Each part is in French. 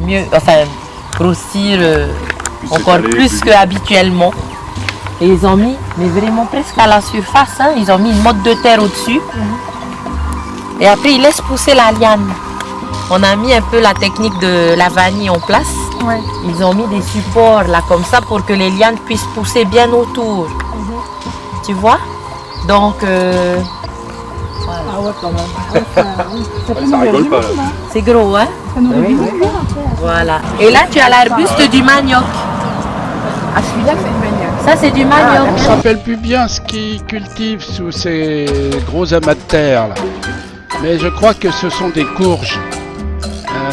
mieux, enfin grossir encore plus qu'habituellement. Et ils ont mis, mais vraiment presque à la surface, hein, ils ont mis une motte de terre au-dessus. Et après ils laissent pousser la liane. On a mis un peu la technique de la vanille en place. Ouais. Ils ont mis des supports là comme ça pour que les lianes puissent pousser bien autour. Tu vois? Donc voilà. Ah ouais, quand même. Ça rigole pas là. C'est gros, hein? Ça nous réduit bien. Voilà. Et là tu as l'arbuste du manioc. Ah, celui-là, c'est une maniaque. Ça c'est du manioc. Je ne me rappelle plus bien ce qu'ils cultivent sous ces gros amas de terre là. Mais je crois que ce sont des courges.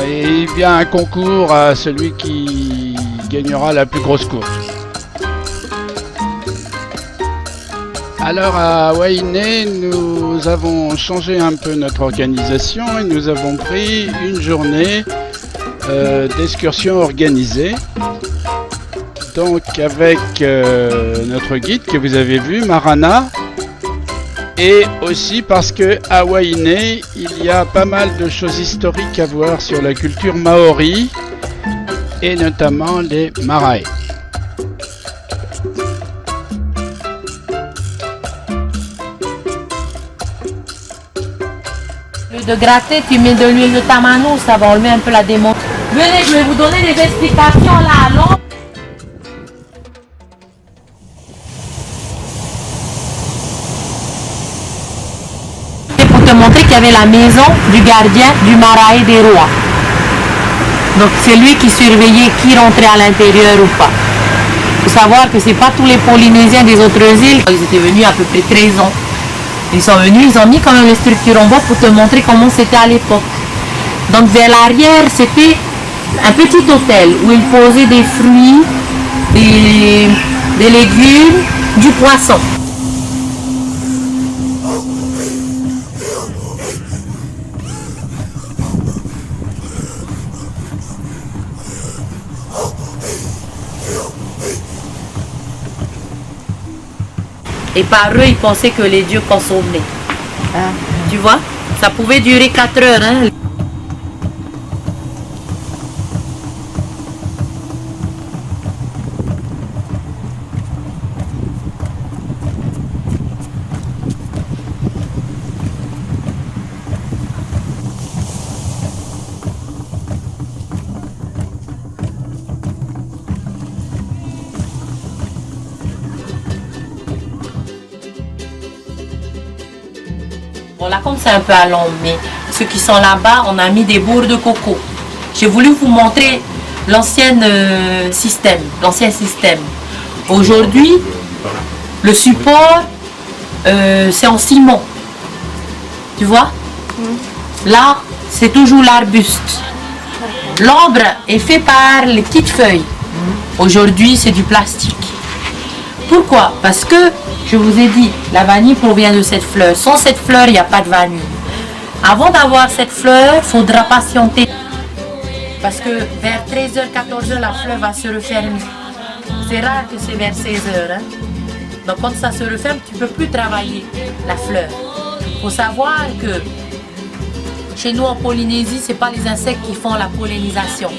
Et il y a un concours à celui qui gagnera la plus grosse courge. Alors à Wainé, nous avons changé un peu notre organisation et nous avons pris une journée d'excursion organisée. Donc avec notre guide que vous avez vu, Marana, et aussi parce que à Wainé, il y a pas mal de choses historiques à voir sur la culture maori et notamment les marae. De gratter, tu mets de l'huile de tamano, ça va enlever un peu la démon. Venez, je vais vous donner des explications là à l'ombre. Pour te montrer qu'il y avait la maison du gardien du marae des rois. Donc c'est lui qui surveillait qui rentrait à l'intérieur ou pas. Il faut savoir que c'est pas tous les Polynésiens des autres îles. Ils étaient venus à peu près 13 ans. Ils sont venus, ils ont mis quand même les structures en bois pour te montrer comment c'était à l'époque. Donc vers l'arrière, c'était un petit hôtel où ils posaient des fruits, des légumes, du poisson. Et par eux, ils pensaient que les dieux consommaient. Tu vois? Ça pouvait durer 4 heures. Hein? Bon là comme c'est un peu à l'ombre, mais ceux qui sont là-bas, on a mis des bourres de coco. J'ai voulu vous montrer l'ancien système. Aujourd'hui, le support, c'est en ciment. Tu vois? Là, c'est toujours l'arbuste. L'ombre est fait par les petites feuilles. Aujourd'hui, c'est du plastique. Pourquoi? Parce que, je vous ai dit, la vanille provient de cette fleur. Sans cette fleur, il n'y a pas de vanille. Avant d'avoir cette fleur, il faudra patienter. Parce que vers 13h, 14h, la fleur va se refermer. C'est rare que c'est vers 16h. Hein? Donc quand ça se referme, tu ne peux plus travailler la fleur. Il faut savoir que chez nous en Polynésie, ce n'est pas les insectes qui font la pollinisation.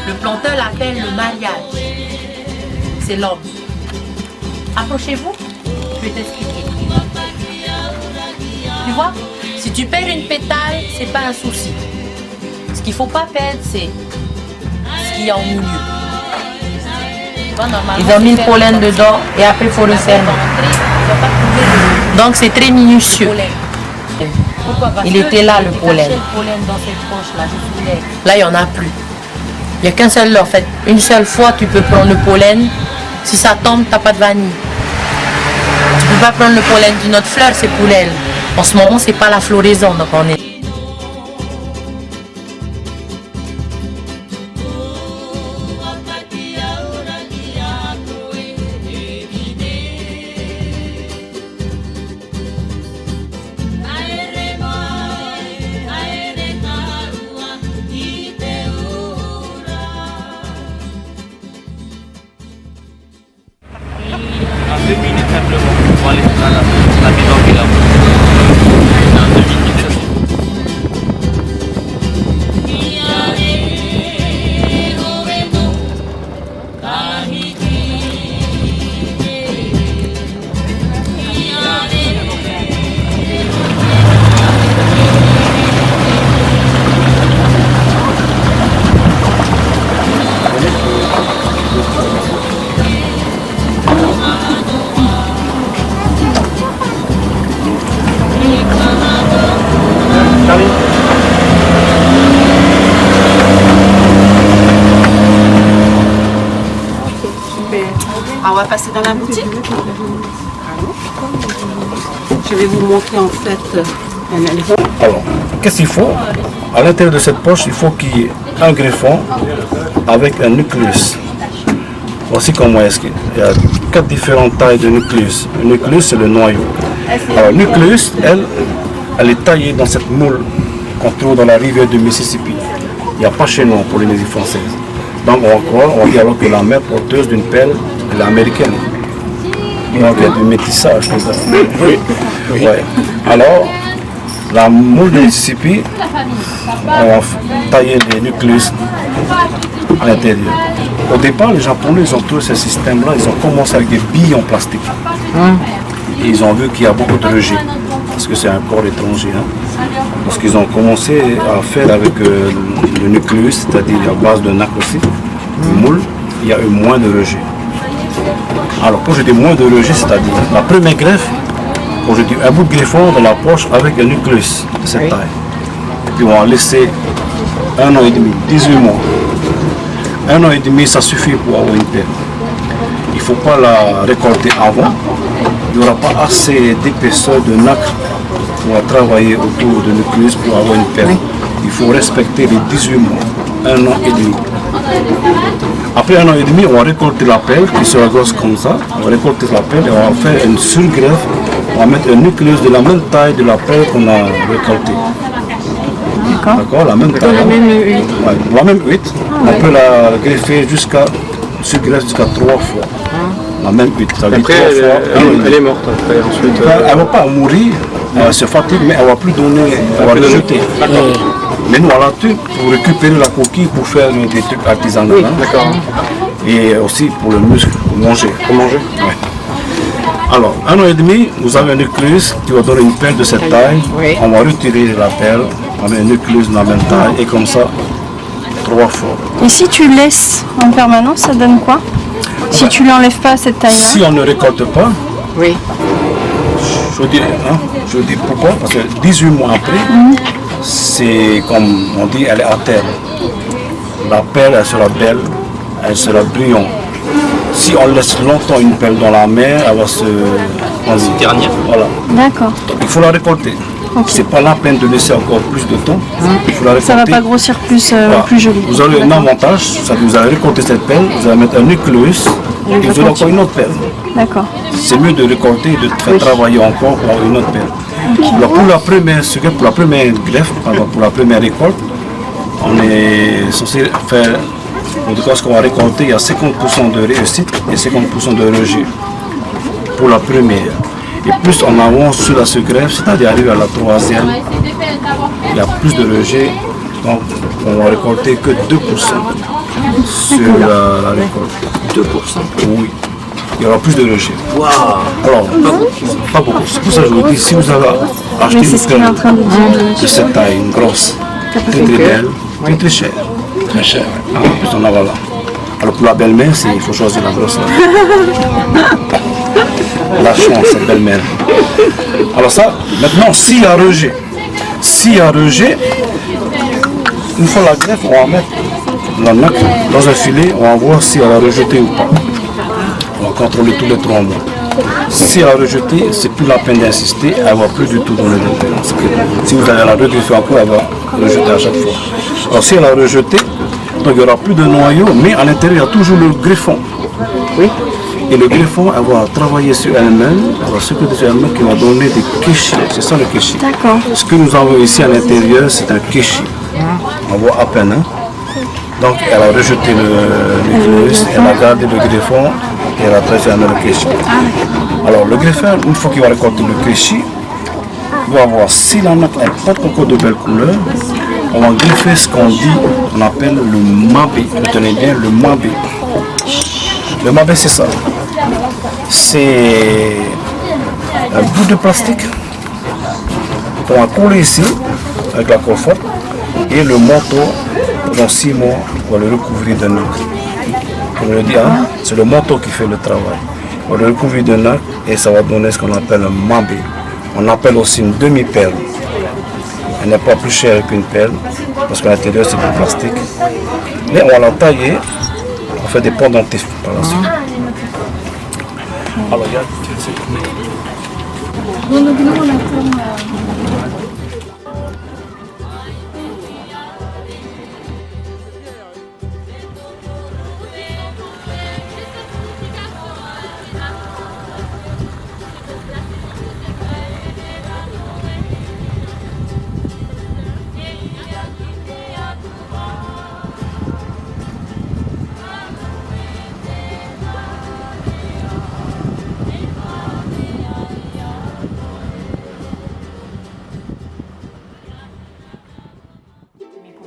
Le planteur l'appelle le mariage. C'est l'homme. Approchez-vous, je vais t'expliquer. Tu vois, si tu perds une pétale, c'est pas un souci. Ce qu'il faut pas perdre, c'est ce qu'il y a au milieu. Ils ont mis le pollen dedans et après il faut le fermer. Donc c'est très minutieux. Il était là le pollen. Là il n'y en a plus. Il n'y a qu'un seul en fait. Une seule fois tu peux prendre le pollen. Si ça tombe, tu n'as pas de vanille. Tu ne peux pas prendre le pollen d'une autre fleur, c'est pour elle. En ce moment, c'est pas la floraison, donc on est. Dans 2 minutes simplement pour aller dans la maison qui est là-bas. Dans 2 minutes. va passer dans la boutique. Je vais vous montrer en fait un exemple. Alors, qu'est-ce qu'il faut? À l'intérieur de cette poche, il faut qu'il y ait un greffon avec un nucléus. Voici comment est-ce qu'il y a 4 différentes tailles de nucléus. Le nucléus, c'est le noyau. Alors, le nucléus, elle est taillée dans cette moule qu'on trouve dans la rivière du Mississippi. Il n'y a pas chez nous en Polynésie française. Donc, on dit alors que la mère porteuse d'une pelle, elle est américaine. Donc, il y a du métissage. Oui. Ouais. Alors, la moule du Mississippi, on va tailler les nucléus à l'intérieur. Au départ, les Japonais, ils ont trouvé ce système-là, ils ont commencé avec des billes en plastique. Et ils ont vu qu'il y a beaucoup de rejets, parce que c'est un corps étranger. Parce qu'ils ont commencé à faire avec le nucléus, c'est-à-dire à base de NAC aussi, le moule, il y a eu moins de rejets. Alors, quand je dis moins de rejets, c'est-à-dire la première greffe, quand je dis un bout de greffon dans la poche avec un nucléus de cette taille. Et puis on va laisser 1 an et demi, 18 mois. 1 an et demi, ça suffit pour avoir une pelle. Il ne faut pas la récolter avant. Il n'y aura pas assez d'épaisseur de nacre pour travailler autour du nucléus pour avoir une pelle. Il faut respecter les 18 mois, 1 an et demi. Après 1 an et demi, on va récolter la pelle qui sera grosse comme ça. On va récolter la pelle et on va faire une surgreffe. On va mettre un nucléus de la même taille de la pelle qu'on a récoltée. D'accord, la même taille. La même huître. On peut la greffer jusqu'à 3 fois. La même huître. Après, elle est morte. Après, ensuite, elle ne va pas mourir, elle se fatigue, mais elle ne va plus donner, elle va le jeter. Mais nous, on l'a tué pour récupérer la coquille pour faire des trucs artisanaux. D'accord. Et aussi pour le muscle, pour manger. Pour manger. Ouais. Alors, 1 an et demi, vous avez un nucléus qui va donner une pelle de cette taille. On va retirer la pelle, on met un nucléus de la même taille et comme ça, 3 fois. Et si tu laisses en permanence, ça donne quoi? Si tu lui enlèves pas cette taille-là? Si on ne récolte pas, je dis pourquoi? Parce que 18 mois après, c'est comme on dit, elle est à terre. La pelle, elle sera belle, elle sera brillante. Si on laisse longtemps une pelle dans la mer, elle va se ternir. Voilà. D'accord. Donc il faut la récolter. C'est pas la peine de laisser encore plus de temps. Il faut la récolter. Ça va pas grossir plus, plus joli. Vous avez un avantage, ça vous allez récolter cette pelle, vous allez mettre un nucléus et vous avez encore une autre pelle. D'accord. C'est mieux de récolter et de faire travailler encore pour avoir une autre pelle. Alors pour la première greffe, pour la première récolte, on est censé faire, en tout cas ce qu'on va récolter, il y a 50% de réussite et 50% de rejet pour la première. Et plus on avance sur la greffe, c'est-à-dire arriver à la 3e, il y a plus de rejet, donc on va récolter que 2% sur la récolte. 2%? Oui. Il y aura plus de rejet. Wow. Alors, pas beaucoup. C'est pour ça que je vous dis, si vous avez acheté une pelle de cette taille, une grosse, très belle, très chère. Très chère. En plus, on en a là. Alors pour la belle-mère, il faut choisir la grosse. La chance, cette belle-mère. Alors ça, maintenant, s'il y a rejet, une fois la greffe, on va mettre la nacre dans un filet, on va voir si elle a rejeté ou pas. On va contrôler tous les 3 mois. Si elle a rejeté, c'est plus la peine d'insister, elle ne va plus du tout donner de pelle. Si vous allez la regreffer encore, elle va rejeter à chaque fois. Alors si elle a rejeté, donc il n'y aura plus de noyau, mais à l'intérieur, il y a toujours le greffon. Oui. Et le greffon, elle va travailler sur elle-même, elle va s'occuper sur elle-même qui va donner des kéchis. C'est ça le kéchi. D'accord. Ce que nous avons ici à l'intérieur, c'est un kéchi. On voit à peine. Donc elle a rejeté le nucléus, elle a gardé le greffon et elle a transformé le kéchi. Alors le greffon, une fois qu'il va récolter le kéchi, il va voir si la nappe n'est pas encore de belle couleur. On va greffer ce qu'on dit, on appelle le mabé. Retenez bien le mabé. Le mabé, c'est ça. C'est un bout de plastique qu'on va coller ici avec la colle forte et le manteau, dans 6 mois, on va le recouvrir de nacre. Comme je le dis, c'est le manteau qui fait le travail. On va le recouvrir de nacre et ça va donner ce qu'on appelle un mabé. On appelle aussi une demi-perle. Elle n'est pas plus chère qu'une perle parce qu'à l'intérieur c'est du plastique. Mais on va la tailler, on fait des pendentifs par la suite. Alors, regarde, c'est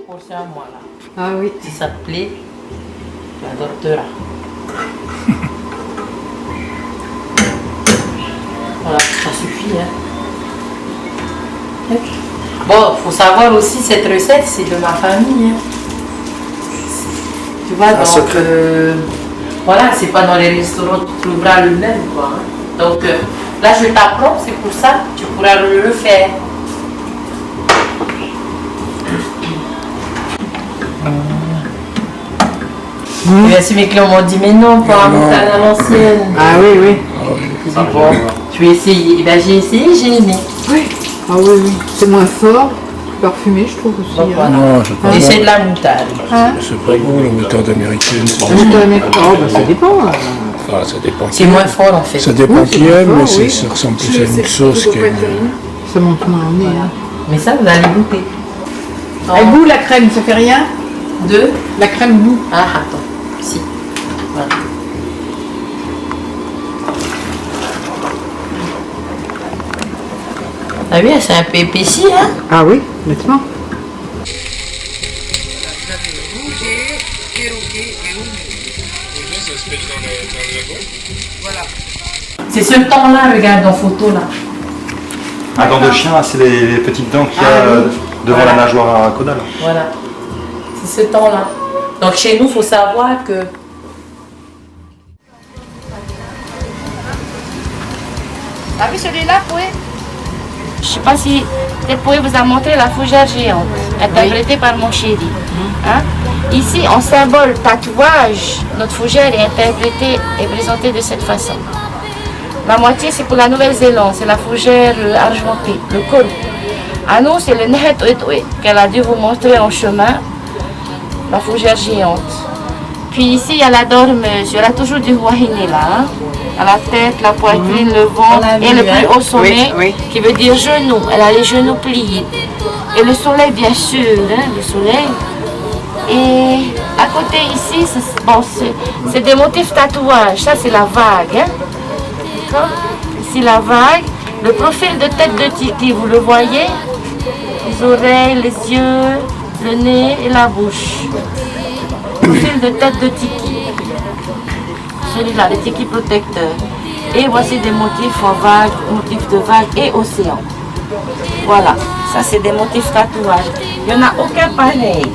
proportion à moi là. Ah oui. Si ça te plaît, tu adopteras. Voilà, ça suffit. Hein. Bon, faut savoir aussi cette recette, c'est de ma famille. Hein. Tu vois, donc voilà, c'est pas dans les restaurants que tu trouveras le même quoi. Hein. Donc là, je t'apprends, c'est pour ça que tu pourras le faire. Et bien, si mes clients m'ont dit, mais non, pas un montagne à l'ancienne. Ah oui, oui. J'ai dit, bon, tu as essayé. Et bien, j'ai essayé, j'ai aimé. Oui. Ah oui, oui. C'est moins fort, plus parfumé, je trouve aussi. Donc, voilà. Non, c'est pas Et c'est de la moutarde. C'est pas bon, la moutarde américaine. La moutarde américaine, oh, bah, ça dépend. Ah, ça dépend. C'est moins fort en fait. Ça dépend Oui, c'est qui aime, moins mais fort, oui. ça ressemble plus à une sauce que... Ça monte moins au nez. Hein. Mais ça, vous allez goûter. Elle bout la crème, ça fait rien? Deux. La crème bout. Ah, attends. Si. Voilà. T'as vu, c'est un peu épaissi, hein? Ah oui, nettement. C'est ce temps-là, regarde en photo là. Un dent de chien, c'est les petites dents qu'il y a devant Voilà. la nageoire caudale. Voilà. C'est ce temps-là. Donc chez nous, il faut savoir que... T'as vu celui-là, Poué? Je sais pas si Poué vous a montré la fougère géante, interprétée par mon chéri. Hein? Ici, en symbole tatouage, notre fougère est interprétée et présentée de cette façon. La moitié, c'est pour la Nouvelle-Zélande, c'est la fougère argentée, le col. À nous, c'est le Nehet Oetwe, qu'elle a dû vous montrer en chemin, la fougère géante. Puis ici, il y a la dormeuse, il y aura toujours du wahine là, hein? À la tête, la poitrine, le ventre et le plus haut sommet, qui veut dire genou. Elle a les genoux pliés. Et le soleil, bien sûr, hein, le soleil. Et à côté ici, c'est des motifs tatouages. Ça, c'est la vague. Hein? D'accord? Ici, la vague. Le profil de tête de tiki, vous le voyez? Les oreilles, les yeux, le nez et la bouche. Profil de tête de tiki. Celui-là, le tiki protecteur. Et voici des motifs en vague, motifs de vague et océan. Voilà, ça c'est des motifs tatouages. Il n'y en a aucun pareil.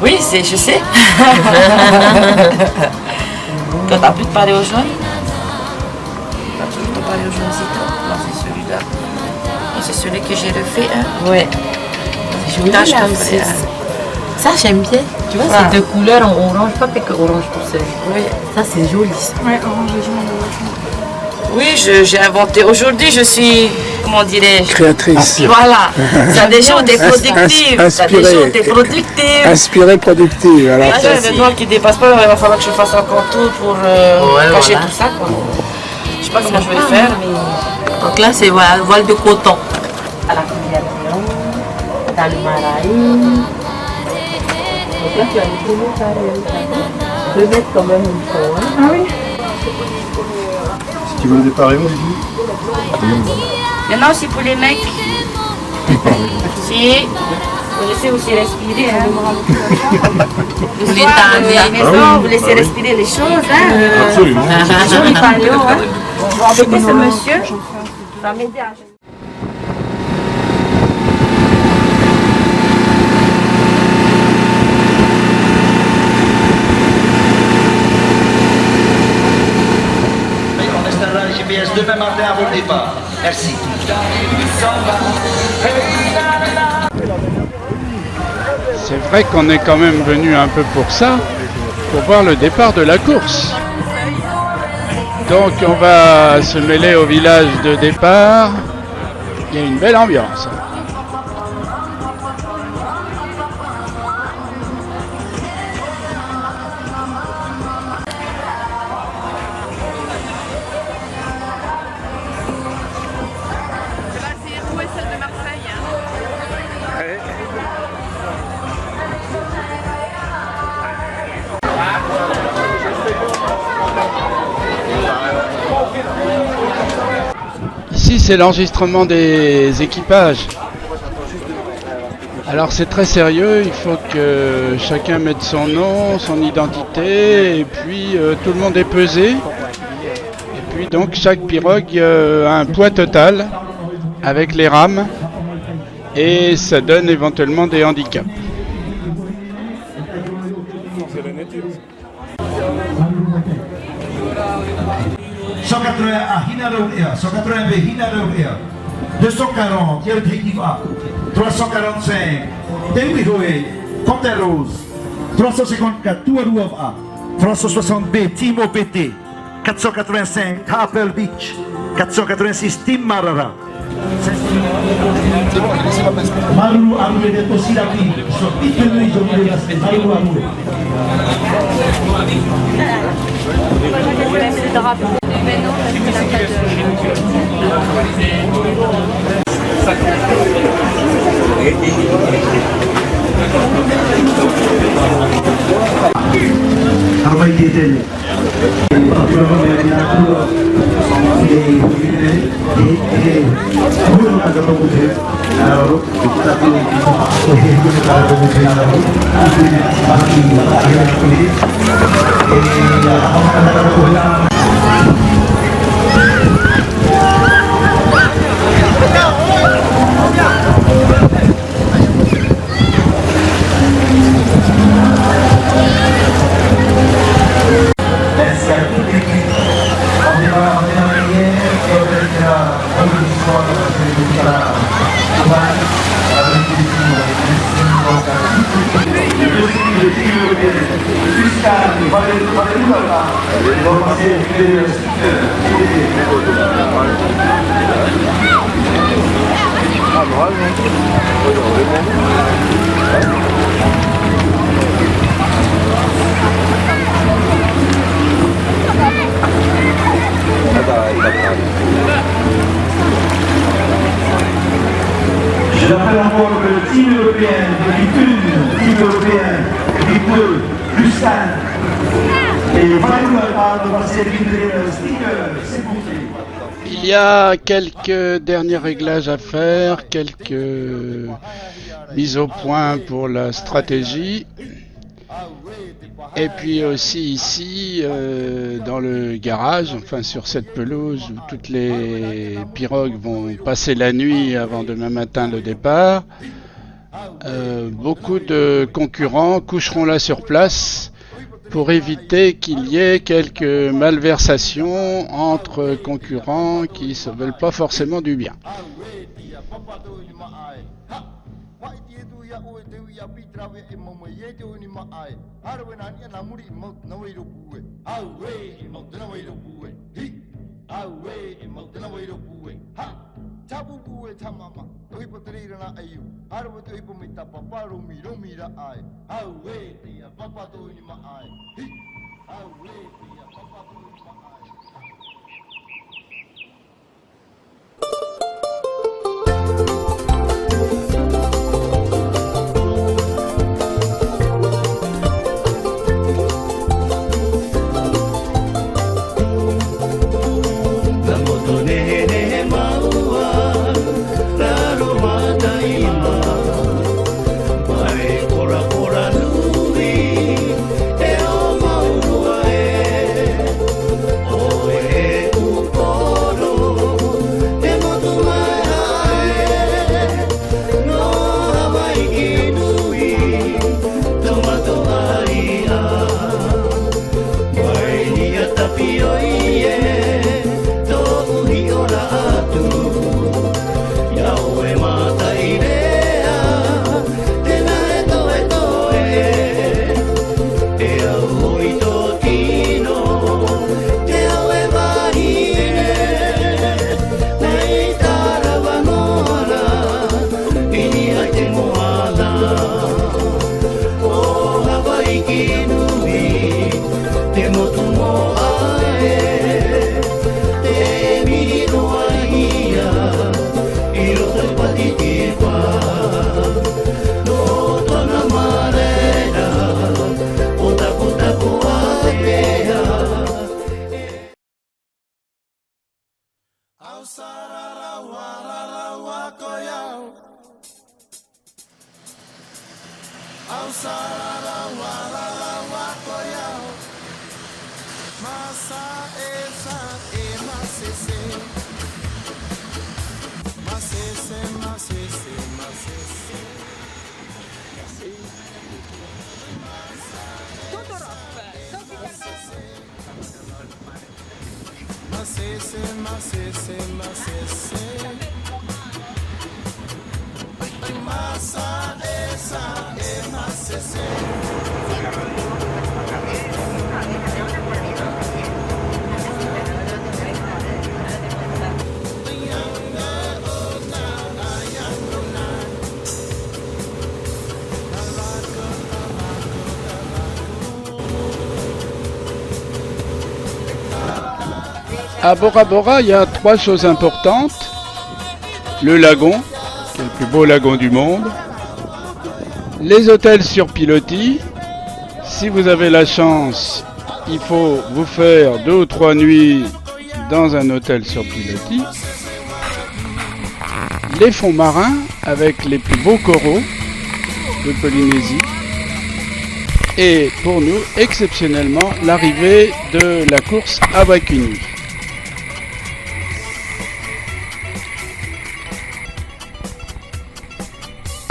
Oui, je sais. Toi, t'as plus de parler aux jeunes? T'as toujours de parler aux jeunes ici? Non, c'est celui-là. Et c'est celui que j'ai refait. Hein? Ouais. C'est joli là aussi. Ça, j'aime bien. Tu vois, Voilà. c'est deux couleurs en orange, pas que orange pour ça. Oui. Ça, c'est joli. Ça. Ouais, orange et jaune. Oui, j'ai inventé. Aujourd'hui, je suis, comment dirais-je? Créatrice. Voilà. Ça a des jours, t'es productive. Ça a des jours, t'es productive. Inspirée, productive. Alors, Là, j'ai des doigts qui ne dépassent pas, il va falloir que je fasse encore tout pour cacher tout ça. Quoi. Je sais pas comment je vais faire, mais... Donc là, c'est voilà, voile de coton. À la combinaison, dans le maraï. Donc là, tu as les deux carrés. Tu peux mettre quand même une fois. Hein? Ah oui. Si tu veux le déparer, moi, Il y en a aussi pour les mecs. Si, vous laissez aussi respirer. Hein. Vous les À tanner. la maison, vous laissez respirer les choses. Hein. Absolument. C'est joli panneau. Hein. Je vais embêter ce monsieur. Il va m'aider à... On installera le GPS demain matin avant le départ. Merci. C'est vrai qu'on est quand même venu un peu pour ça, pour voir le départ de la course. Donc on va se mêler au village de départ. Il y a une belle ambiance. Ici, c'est l'enregistrement des équipages. Alors c'est très sérieux, il faut que chacun mette son nom, son identité, et puis tout le monde est pesé. Et puis donc chaque pirogue a un poids total avec les rames, et ça donne éventuellement des handicaps. Sokatroya a Hinarouia, Sokatroya B Hinarouia, 240, Yelthikiva, 345, Dewiroe, Conteros, 354, Touarouava, 360 B, Timo PT, 485, Tapel Beach, 486, Tim Marara. Maru Arue de Tosirapi, Sopitenu Jomilas, Maru Arue. Le drapeau du Bénin, parce qu'il n'a pas Je rappelle encore que le team européen de Lipun, team européen Lipun, Luscan et Valentin va servir de sticker, c'est compris. Il y a quelques derniers réglages à faire, quelques mises au point pour la stratégie. Et puis aussi ici, dans le garage, enfin sur cette pelouse où toutes les pirogues vont passer la nuit avant demain matin le départ, beaucoup de concurrents coucheront là sur place pour éviter qu'il y ait quelques malversations entre concurrents qui ne se veulent pas forcément du bien. Oh, À Bora Bora, il y a 3 choses importantes. Le lagon, qui est le plus beau lagon du monde. Les hôtels sur pilotis. Si vous avez la chance, il faut vous faire 2 ou 3 nuits dans un hôtel sur pilotis. Les fonds marins, avec les plus beaux coraux de Polynésie. Et pour nous, exceptionnellement, l'arrivée de la course à Waikini.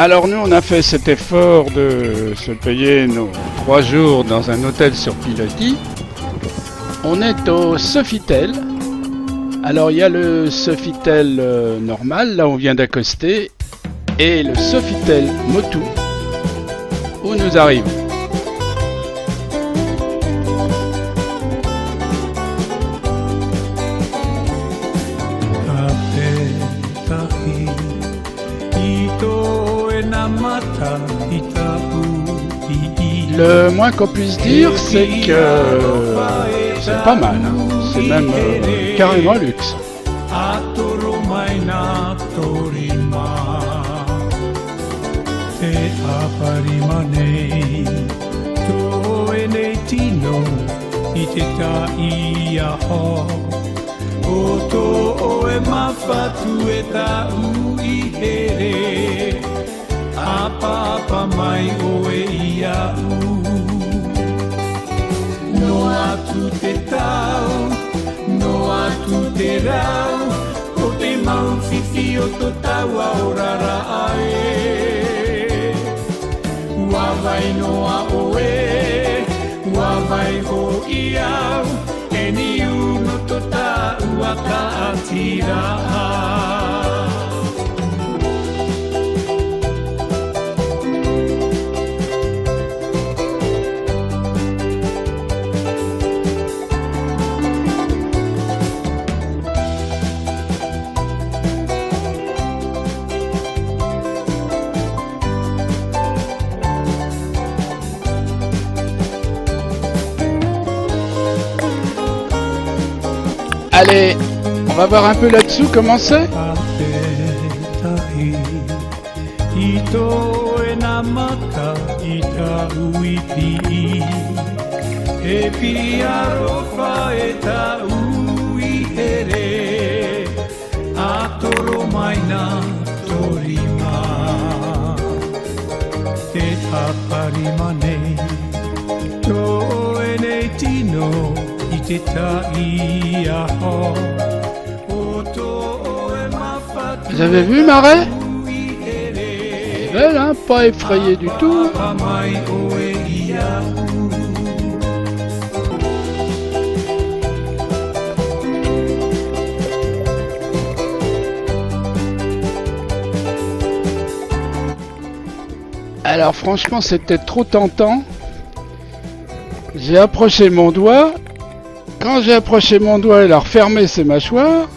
Alors nous, on a fait cet effort de se payer nos 3 jours dans un hôtel sur pilotis. On est au Sofitel. Alors il y a le Sofitel normal, là où on vient d'accoster, et le Sofitel Motu, où nous arrivons. Le moins qu'on puisse dire, c'est que c'est pas mal, hein. C'est même carrément luxe. Papa mai oe ia no atu te tau, no atu te rau, o te mau whiwhi o to tau au rara ae. Wawai noa oe, wawai ho iau, e ni uno to tau a ka atira. Allez, on va voir un peu là-dessous comment c'est. Vous avez vu Marais? Elle est belle, hein? Pas effrayée du tout. Alors franchement c'était trop tentant. J'ai approché mon doigt. Quand j'ai approché mon doigt, elle a refermé ses mâchoires.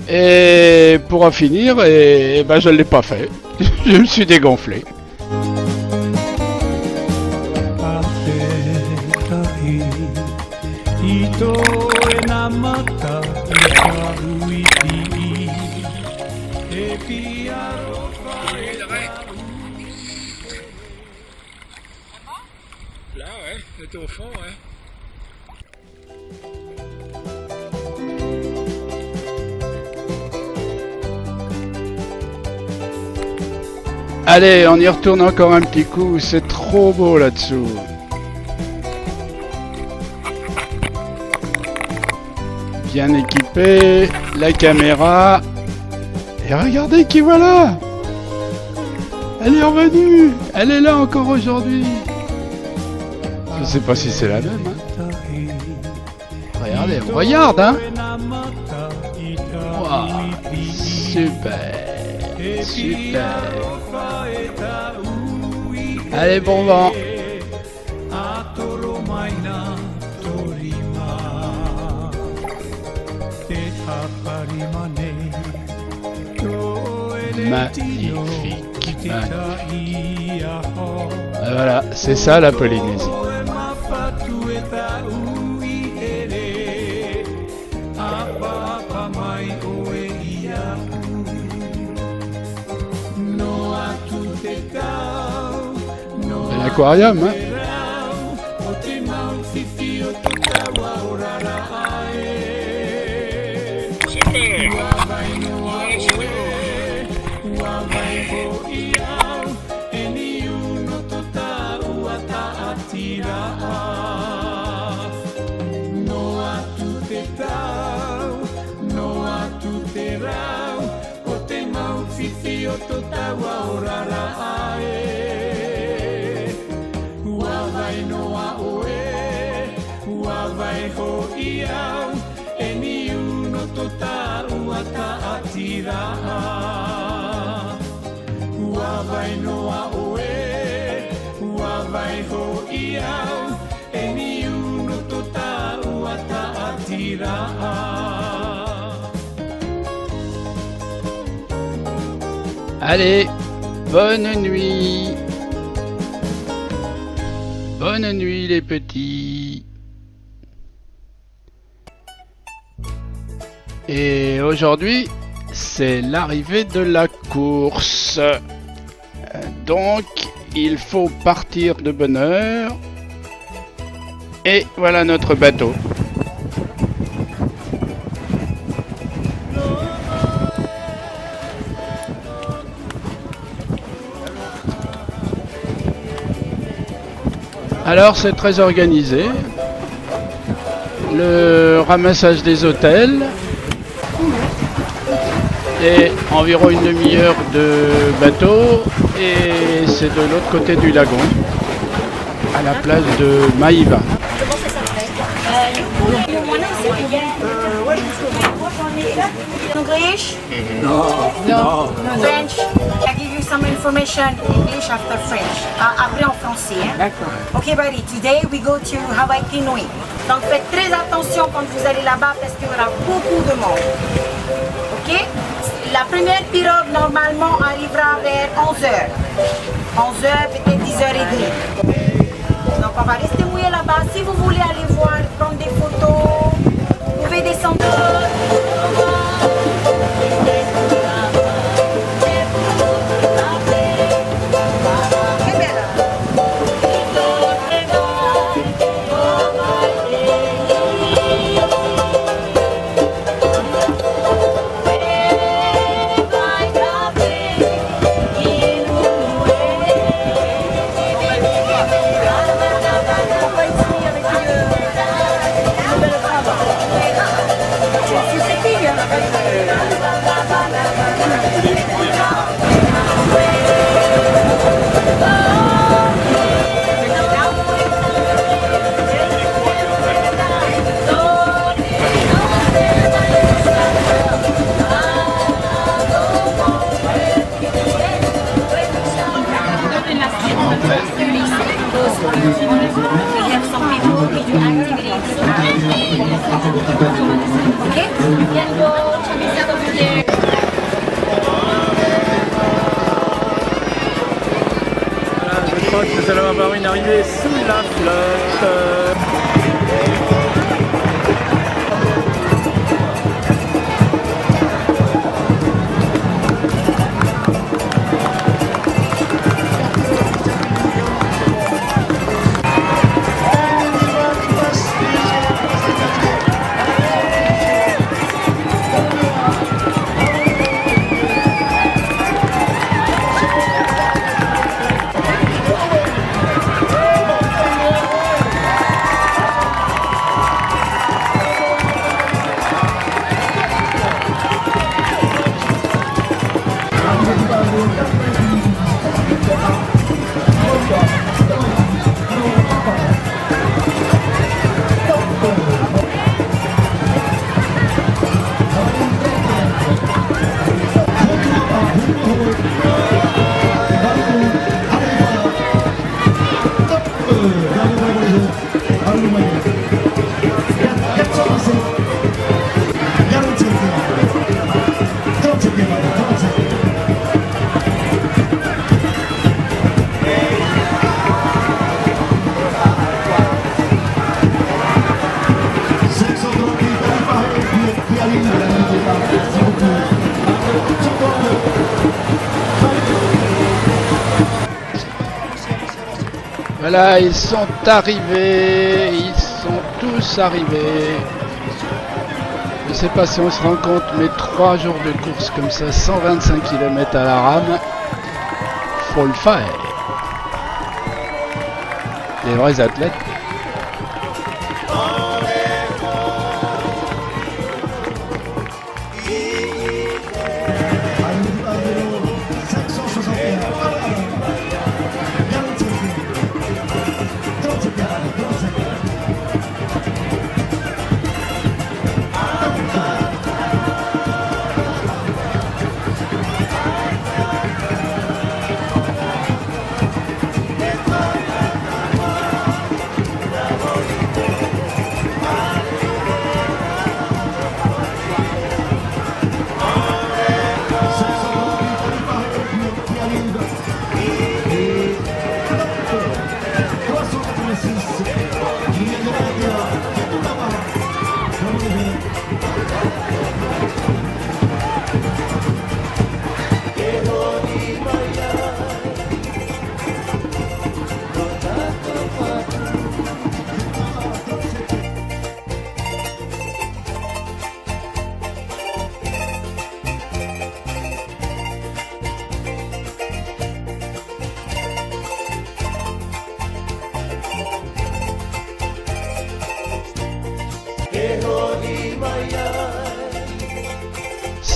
Et pour en finir, et ben je ne l'ai pas fait. Je me suis dégonflé. Là, ouais, on était au fond, ouais. Allez, on y retourne encore un petit coup, c'est trop beau là-dessous. Bien équipé, la caméra. Et regardez qui voilà! Elle est revenue! Elle est là encore aujourd'hui! Je sais pas si c'est la même, hein. Regardez, regarde, hein! Wow, super! Super! Allez, bon vent! Magnifique, magnifique. Voilà, c'est ça la Polynésie. L'aquarium, hein. Allez, bonne nuit. Bonne nuit les petits. Et aujourd'hui, c'est l'arrivée de la course. Donc, il faut partir de bonne heure. Et voilà notre bateau. Alors c'est très organisé, le ramassage des hôtels et environ une demi-heure de bateau et c'est de l'autre côté du lagon, à la plage de Maïva. Comment ça s'appelle English? Non. French? I give you some information in English after French. Après en français. Hein? D'accord. Ok, buddy. Today we go to Hawaii Kinui. Donc faites très attention quand vous allez là-bas parce qu'il y aura beaucoup de monde. Ok? La première pirogue normalement arrivera vers 11h. 11h, peut-être 10h30. Donc on va rester mouillé là-bas. Si vous voulez aller voir, prendre des photos, vous pouvez descendre. Je crois que nous allons avoir une arrivée sous la flotte. Voilà, ils sont arrivés, ils sont tous arrivés. Je sais pas si on se rend compte, mais 3 jours de course comme ça, 125 km à la rame, faut le faire. Des vrais athlètes.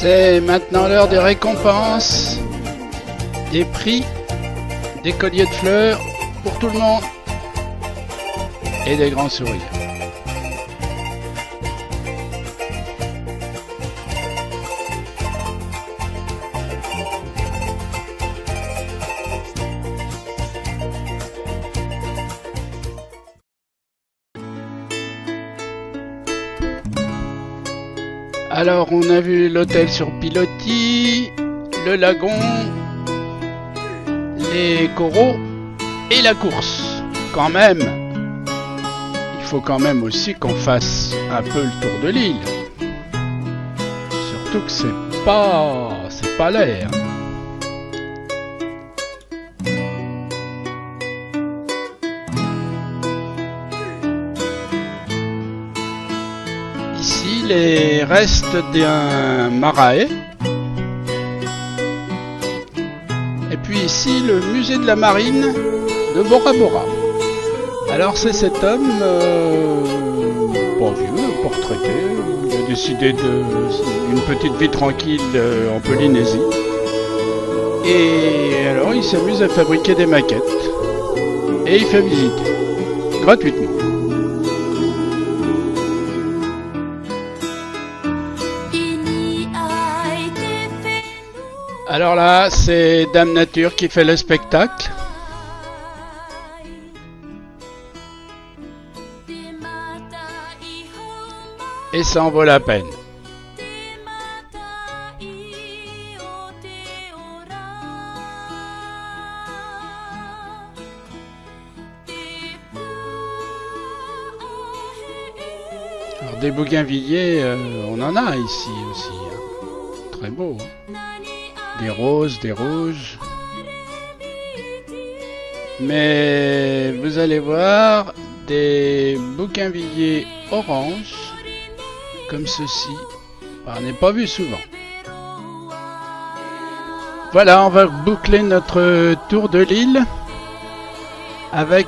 C'est maintenant l'heure des récompenses, des prix, des colliers de fleurs pour tout le monde et des grands sourires. Alors on a vu l'hôtel sur pilotis, le lagon, les coraux et la course. Quand même, il faut quand même aussi qu'on fasse un peu le tour de l'île. Surtout que c'est pas l'air. Ici, les restes d'un marae. Et puis ici, le musée de la marine de Bora Bora. Alors c'est cet homme, pas vieux, portraité, il a décidé d'une petite vie tranquille en Polynésie. Et alors il s'amuse à fabriquer des maquettes. Et il fait visiter, gratuitement. Alors là, c'est Dame Nature qui fait le spectacle. Et ça en vaut la peine. Alors des bougainvilliers, on en a ici aussi. Hein. Très beau. Hein. Des roses, des rouges. Mais vous allez voir des bougainvilliers orange. Comme ceci, on n'est pas vu souvent. Voilà, on va boucler notre tour de l'île avec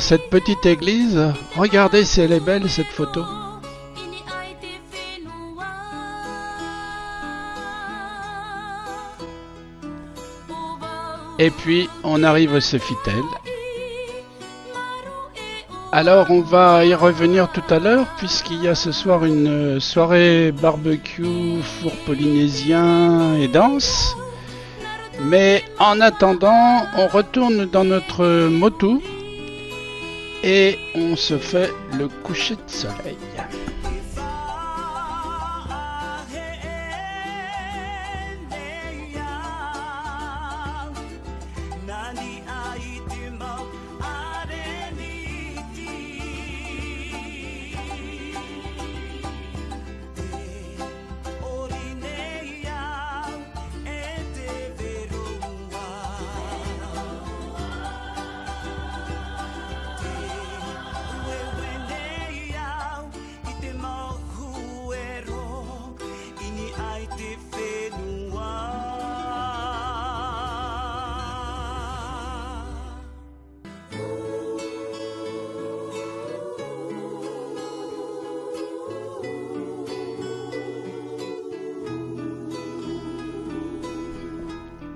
cette petite église. Regardez si elle est belle cette photo. Et puis on arrive au Sofitel. Alors on va y revenir tout à l'heure puisqu'il y a ce soir une soirée barbecue, four polynésien et danse. Mais en attendant, on retourne dans notre moto et on se fait le coucher de soleil.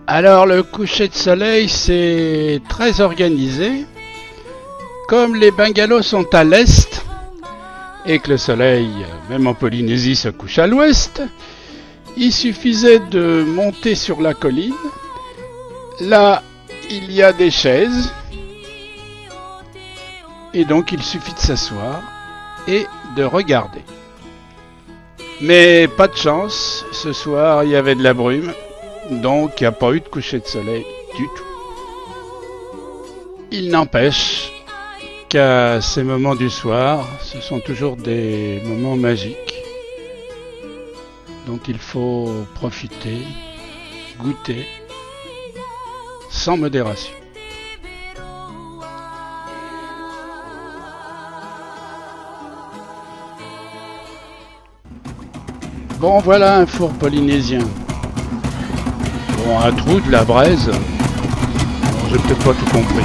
Alors le coucher de soleil, c'est très organisé. Comme les bungalows sont à l'est et que le soleil, même en Polynésie, se couche à l'ouest, il suffisait de monter sur la colline. Là, il y a des chaises et donc il suffit de s'asseoir et de regarder. Mais pas de chance, ce soir il y avait de la brume, donc il n'y a pas eu de coucher de soleil du tout. Il n'empêche qu'à ces moments du soir, ce sont toujours des moments magiques dont il faut profiter, goûter, sans modération. Bon, voilà un four polynésien. Bon, un trou, de la braise. Bon, j'ai peut-être pas tout compris.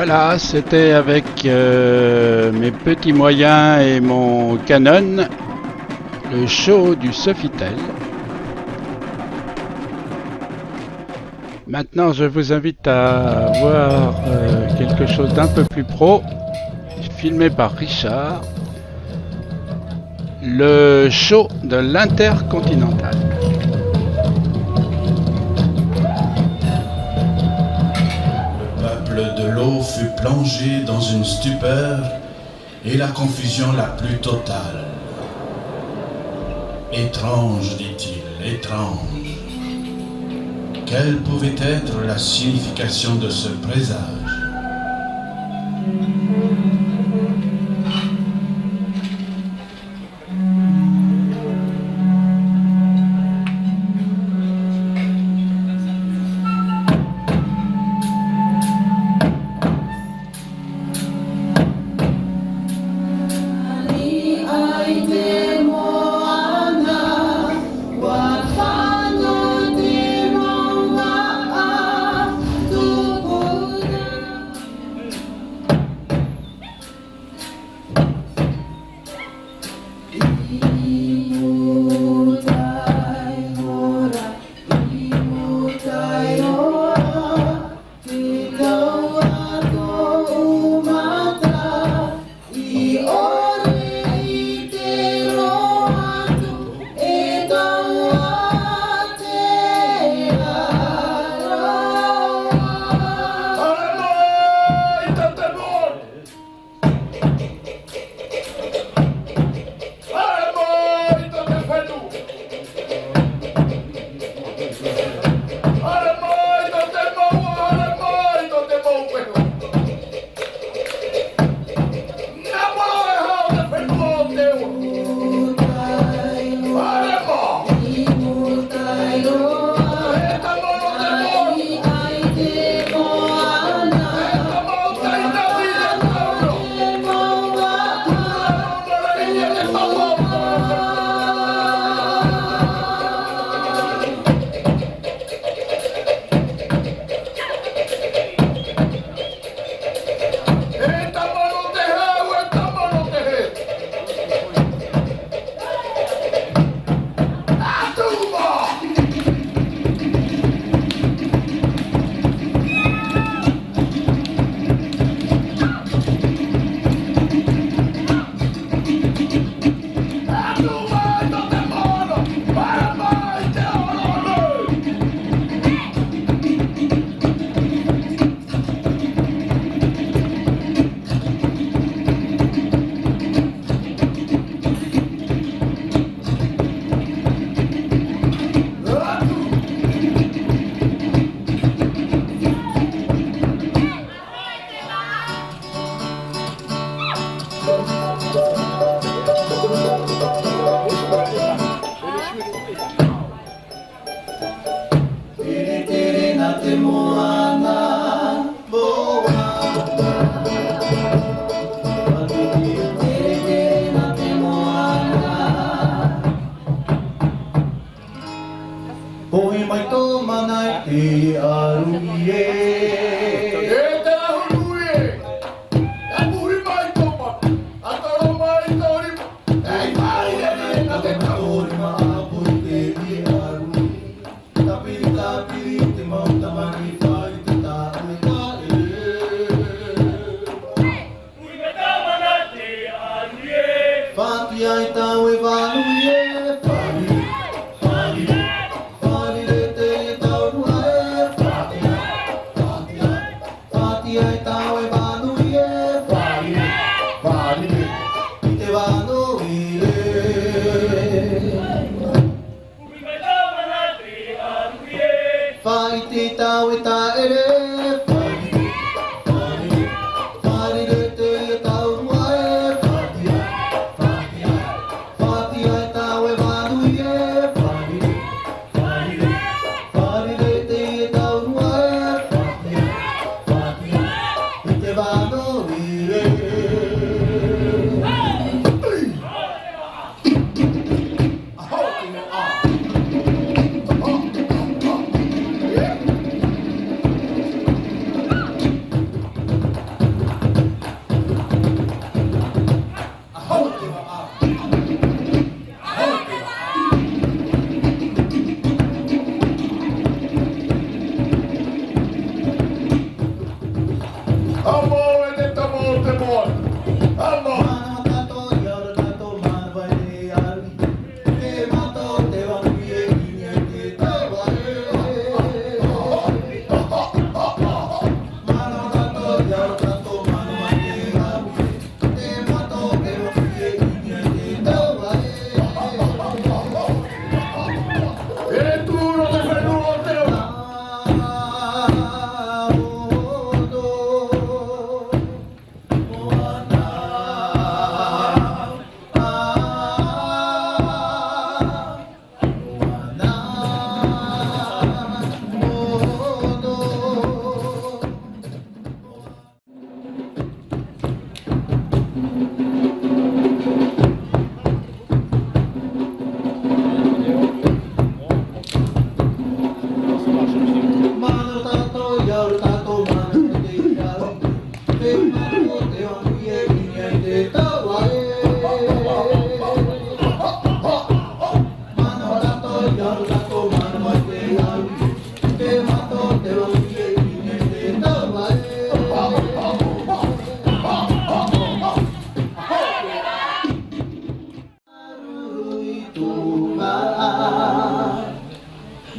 Voilà, c'était avec mes petits moyens et mon Canon, le show du Sofitel. Maintenant, je vous invite à voir quelque chose d'un peu plus pro, filmé par Richard, le show de l'Intercontinental. Le peuple de l'eau fut plongé dans une stupeur et la confusion la plus totale. Étrange, dit-il, étrange. Quelle pouvait être la signification de ce présage?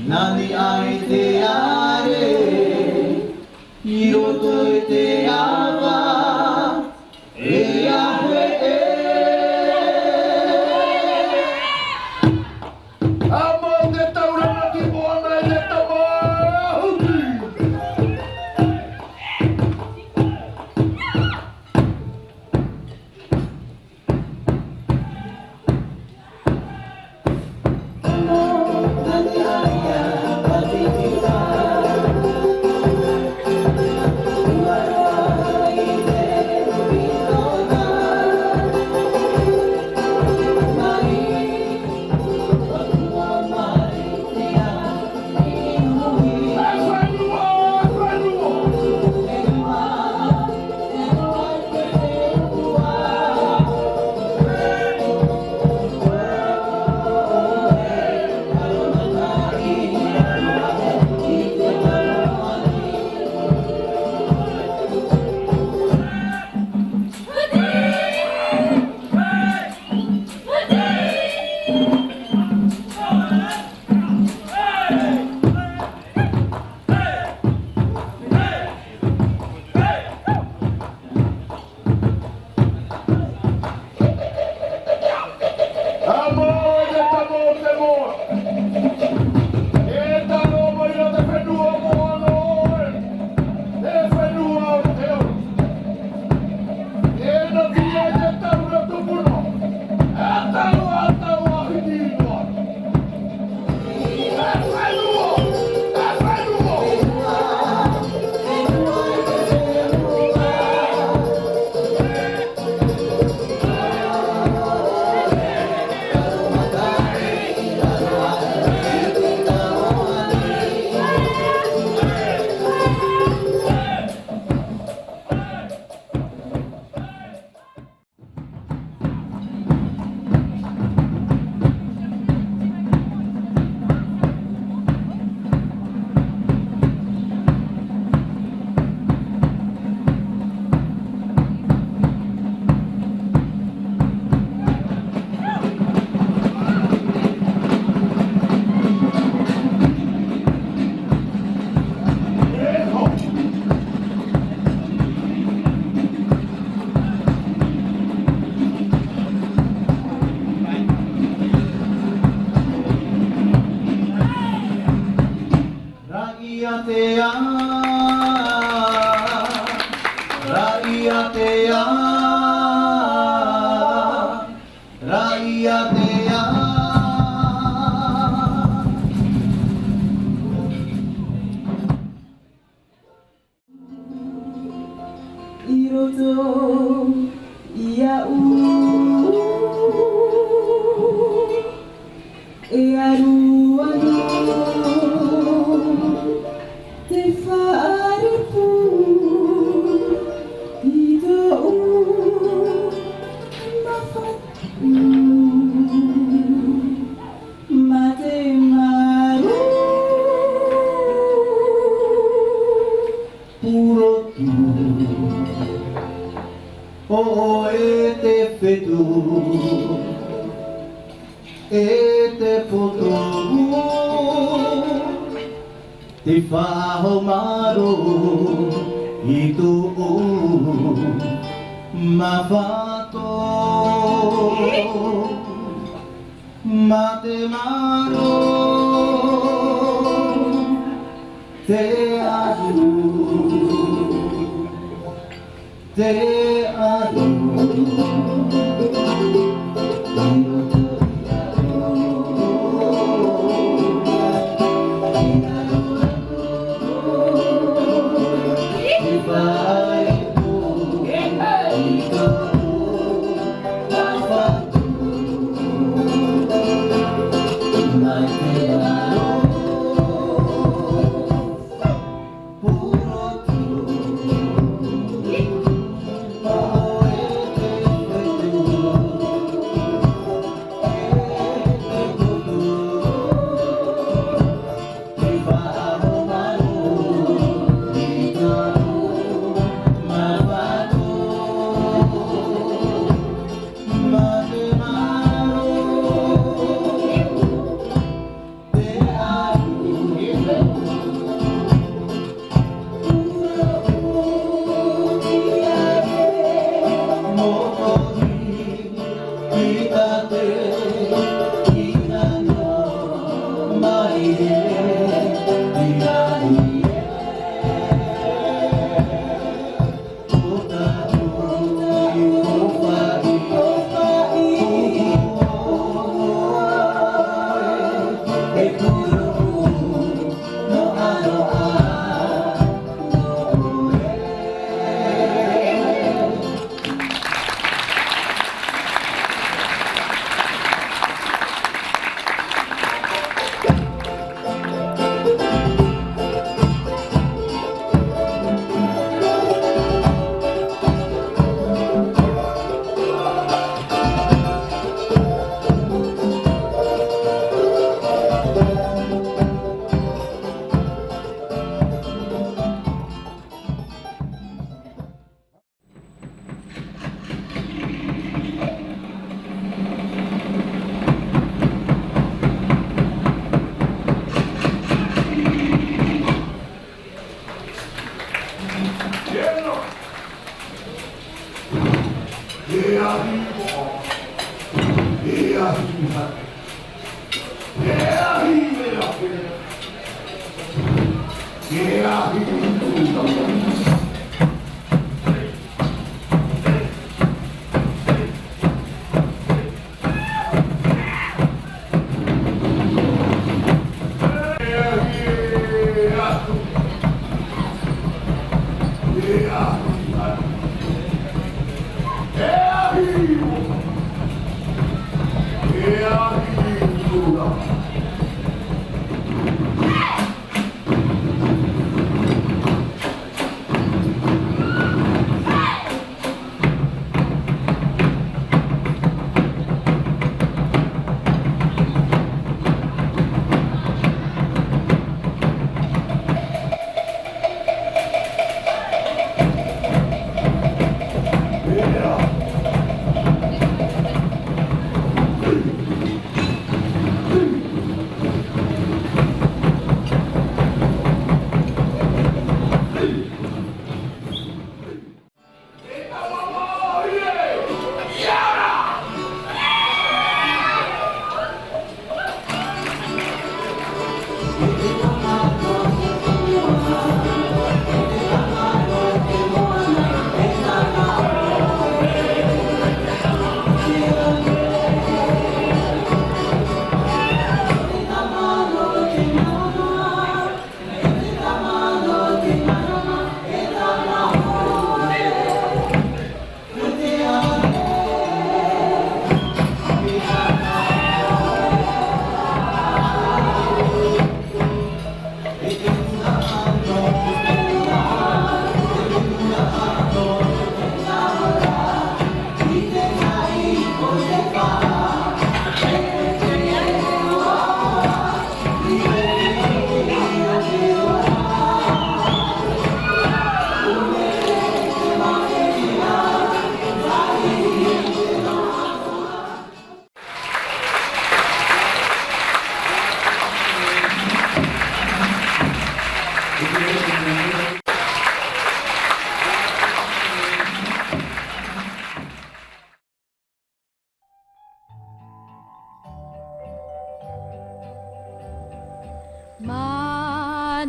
Nani aite are, hiroto ete awa, e ahe e. Among the taurana ki moana e tamahuti. Oh, ete fetu, ete foto, te whahomaro, itu mafato, mate maro, te adu. Te adu.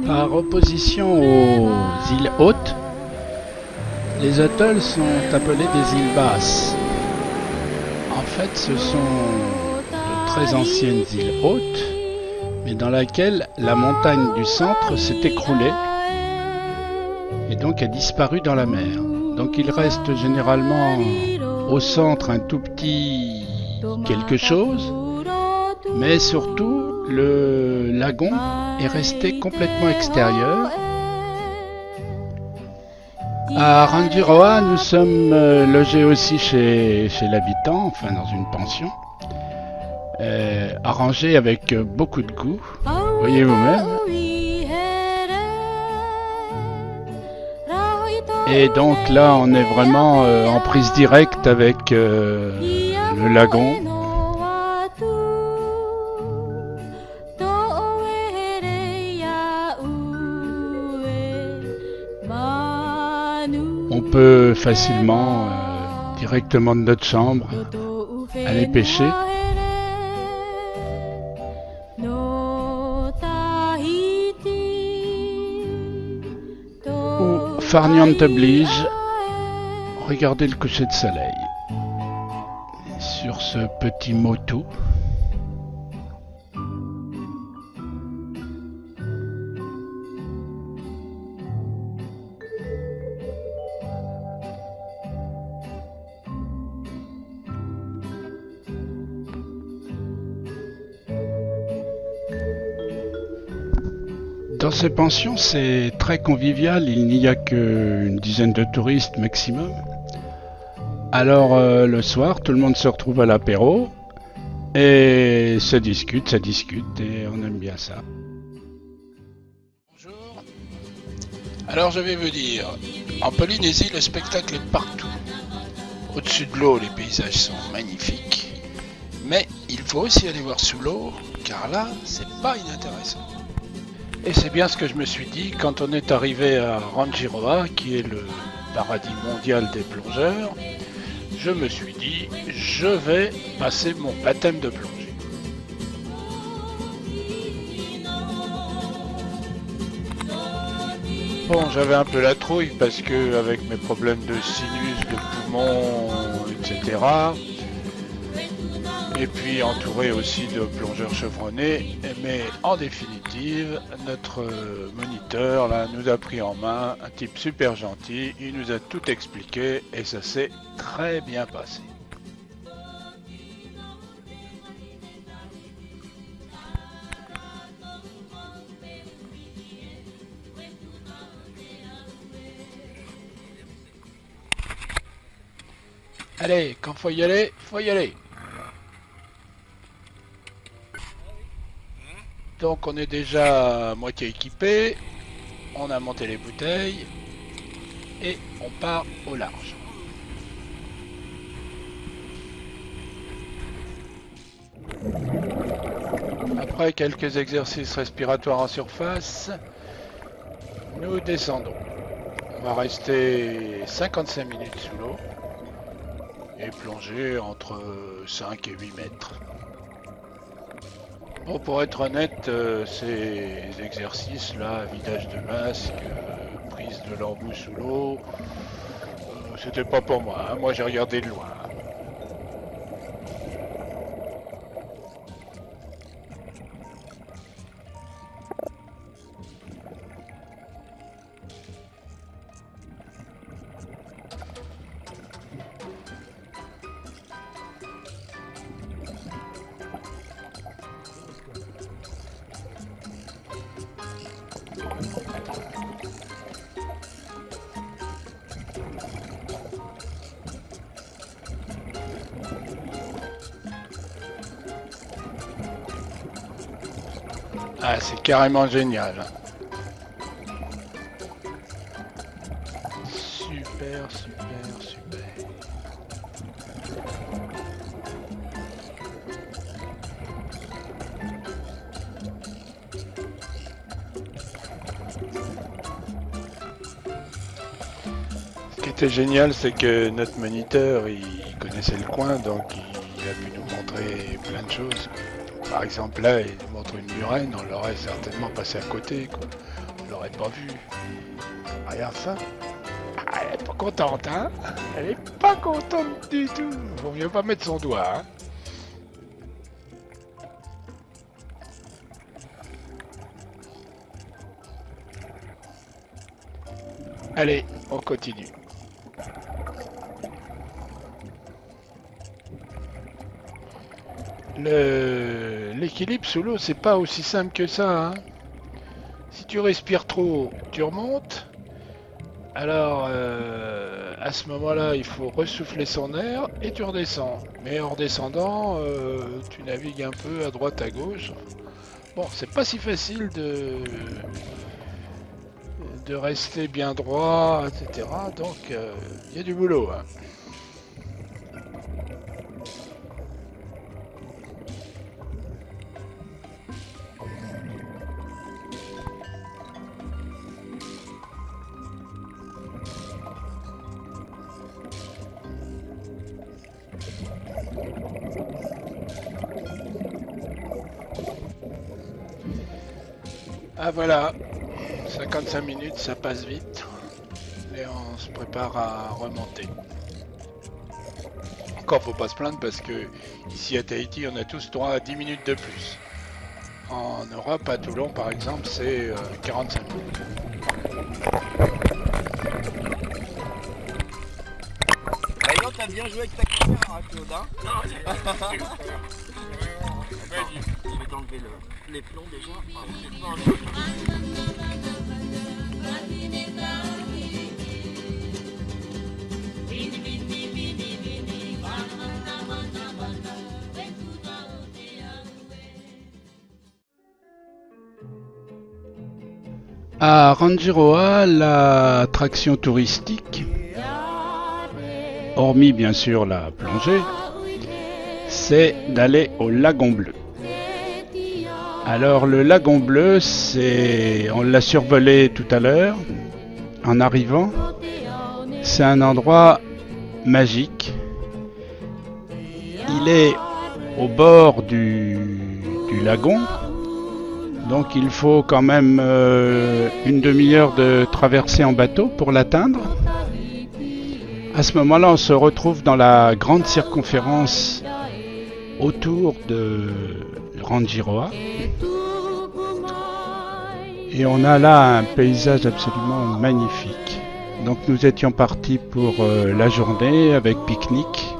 Par opposition aux îles hautes, les atolls sont appelés des îles basses. En fait, ce sont de très anciennes îles hautes, mais dans lesquelles la montagne du centre s'est écroulée et donc a disparu dans la mer. Donc il reste généralement au centre un tout petit quelque chose, mais surtout le lagon est resté complètement extérieur. À Rangiroa, nous sommes logés aussi chez l'habitant, enfin dans une pension, arrangée avec beaucoup de goût, voyez vous-même. Et donc là, on est vraiment en prise directe avec le lagon. On peut facilement, directement de notre chambre, aller pêcher. Ou farniente oblige, regardez le coucher de soleil sur ce petit motu. Dans ces pensions, c'est très convivial, il n'y a qu'une dizaine de touristes maximum. Alors le soir, tout le monde se retrouve à l'apéro et ça discute et on aime bien ça. Bonjour. Alors je vais vous dire, en Polynésie, le spectacle est partout. Au-dessus de l'eau, les paysages sont magnifiques, mais il faut aussi aller voir sous l'eau, car là, c'est pas inintéressant. Et c'est bien ce que je me suis dit quand on est arrivé à Rangiroa, qui est le paradis mondial des plongeurs. Je me suis dit, je vais passer mon baptême de plongée. Bon, j'avais un peu la trouille parce que avec mes problèmes de sinus, de poumons, etc. Et puis entouré aussi de plongeurs chevronnés. Mais en définitive, notre moniteur là nous a pris en main, un type super gentil, il nous a tout expliqué et ça s'est très bien passé. Allez, quand faut y aller, faut y aller. Donc on est déjà à moitié équipé, on a monté les bouteilles et on part au large. Après quelques exercices respiratoires en surface, nous descendons. On va rester 55 minutes sous l'eau et plonger entre 5 et 8 mètres. Bon, pour être honnête, ces exercices-là, vidage de masque, prise de l'embout sous l'eau, c'était pas pour moi, hein. Moi j'ai regardé de loin. Ah, c'est carrément génial. Super, super, super. Ce qui était génial, c'est que notre moniteur, il connaissait le coin, donc il a pu nous montrer plein de choses. Par exemple, là, il montre une murène, on l'aurait certainement passé à côté, quoi. On l'aurait pas vu. Regarde ça. Ah, elle est pas contente, hein? Elle est pas contente du tout. Vaut mieux pas mettre son doigt, hein? Allez, on continue. L'équilibre sous l'eau, c'est pas aussi simple que ça, hein. Si tu respires trop, tu remontes. Alors, à ce moment-là, il faut ressouffler son air et tu redescends. Mais en redescendant, tu navigues un peu à droite, à gauche. Bon, c'est pas si facile de rester bien droit, etc. Donc, il y a du boulot, hein. Ah voilà, 55 minutes, ça passe vite. Et on se prépare à remonter. Encore faut pas se plaindre parce que ici à Tahiti, on a tous droit à 10 minutes de plus. En Europe, à Toulon par exemple, c'est 45 minutes. D'ailleurs, t'as bien joué avec ta caméra, hein, Claude, hein. Je vais t'enlever les plombs déjà. À Rangiroa, l'attraction touristique, hormis bien sûr la plongée, c'est d'aller au Lagon Bleu. Alors le Lagon Bleu, on l'a survolé tout à l'heure en arrivant. C'est un endroit magique. Il est au bord du lagon. Donc il faut quand même une demi-heure de traversée en bateau pour l'atteindre. À ce moment-là, on se retrouve dans la grande circonférence autour de Rangiroa. Et on a là un paysage absolument magnifique. Donc nous étions partis pour la journée avec pique-nique.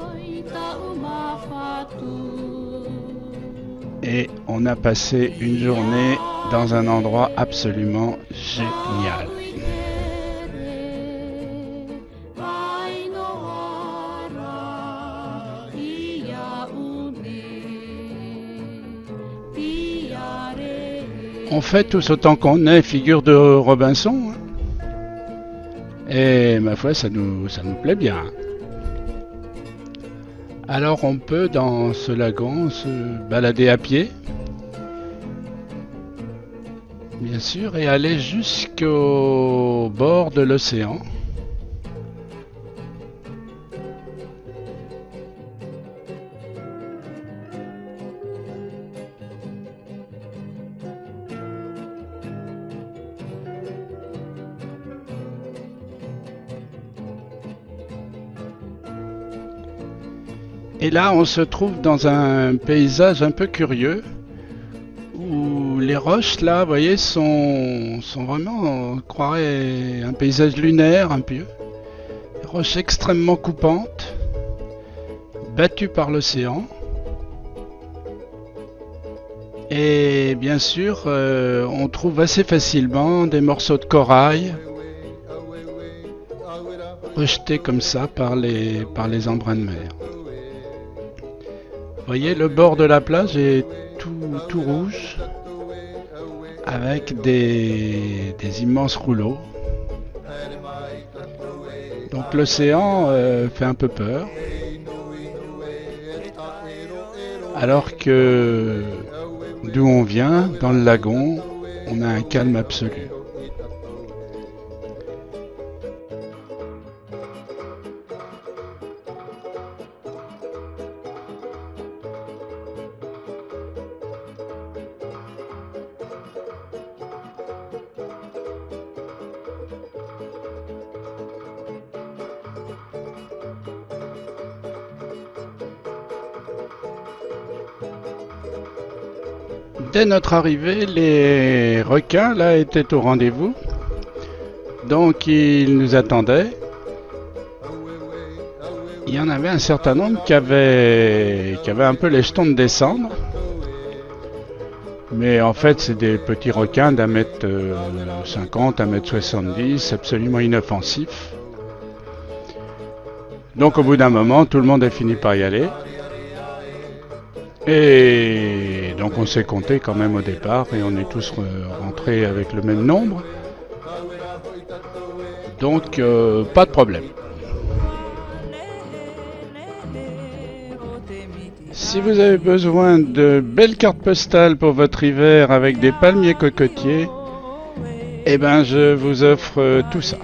Et on a passé une journée dans un endroit absolument génial. On fait tous autant qu'on est, figure de Robinson. Et ma foi, ça nous plaît bien. Alors on peut dans ce lagon se balader à pied, bien sûr, et aller jusqu'au bord de l'océan. Et là, on se trouve dans un paysage un peu curieux, où les roches, là, vous voyez, sont vraiment, on croirait un paysage lunaire un peu. Des roches extrêmement coupantes, battues par l'océan. Et bien sûr, on trouve assez facilement des morceaux de corail, rejetés comme ça par les embruns de mer. Vous voyez, le bord de la plage est tout rouge, avec des immenses rouleaux. Donc l'océan fait un peu peur, alors que d'où on vient, dans le lagon, on a un calme absolu. Dès notre arrivée, les requins là étaient au rendez-vous, donc ils nous attendaient. Il y en avait un certain nombre qui avaient un peu les jetons de descendre, mais en fait c'est des petits requins d'1 mètre 50, 1 mètre 70, absolument inoffensifs. Donc au bout d'un moment, tout le monde a fini par y aller. Et donc on s'est compté quand même au départ et on est tous rentrés avec le même nombre. Donc pas de problème. Si vous avez besoin de belles cartes postales pour votre hiver avec des palmiers cocotiers, eh ben je vous offre tout ça.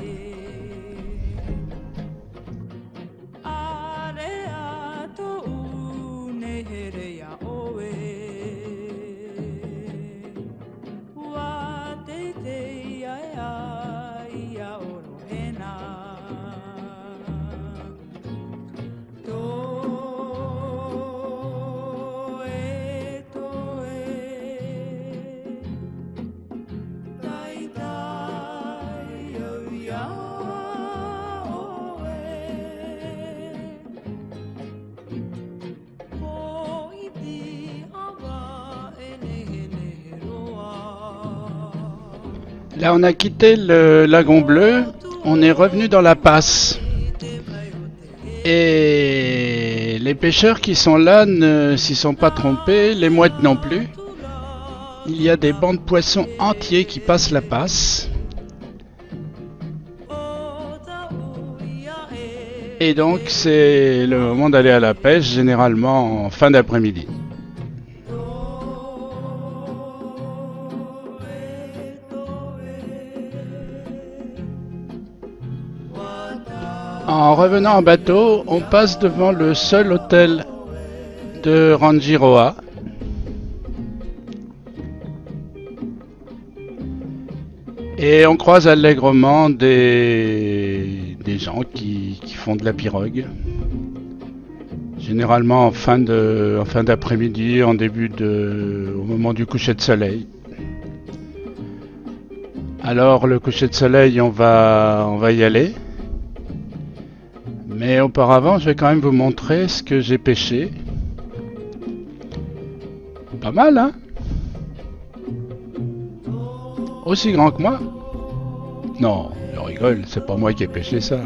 Là, on a quitté le lagon bleu, on est revenu dans la passe. Et les pêcheurs qui sont là ne s'y sont pas trompés, les mouettes non plus. Il y a des bancs de poissons entiers qui passent la passe. Et donc, c'est le moment d'aller à la pêche, généralement en fin d'après-midi. En revenant en bateau, on passe devant le seul hôtel de Rangiroa. Et on croise allègrement des gens qui font de la pirogue. Généralement en fin d'après-midi, au moment du coucher de soleil. Alors le coucher de soleil, on va y aller. Mais auparavant, je vais quand même vous montrer ce que j'ai pêché. Pas mal, hein? Aussi grand que moi? Non, je rigole, c'est pas moi qui ai pêché ça.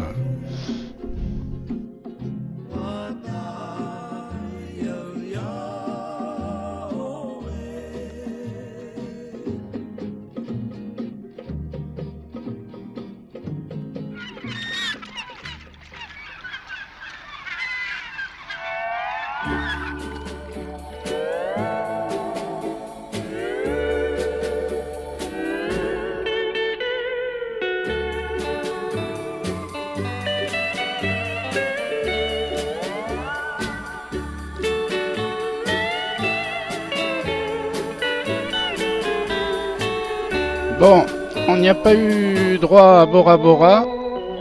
Bon, on n'y a pas eu droit à Bora Bora,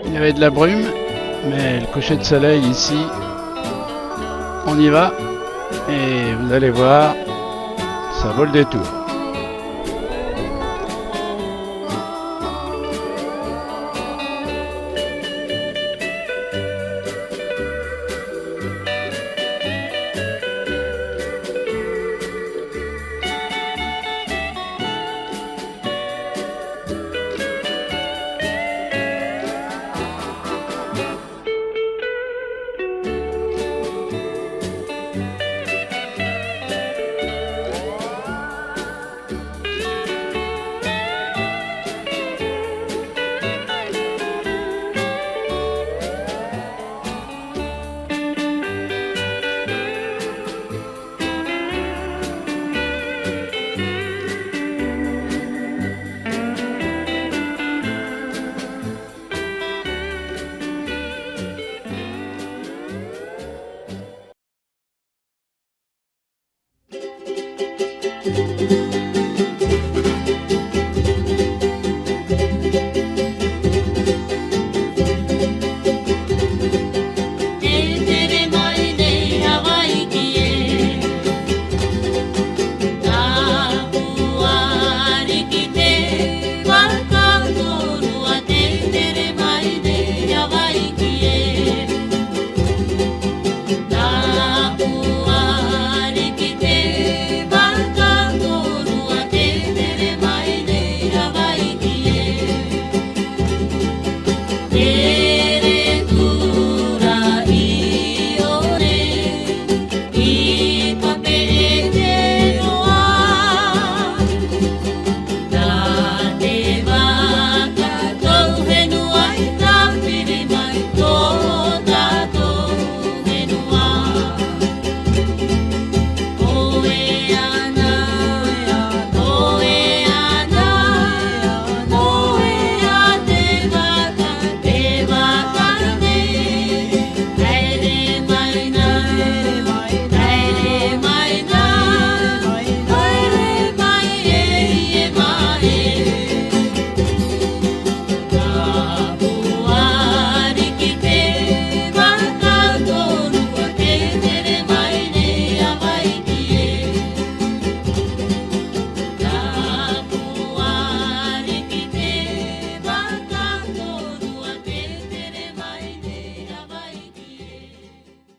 il y avait de la brume, mais le coucher de soleil ici, on y va, et vous allez voir, ça vaut le détour.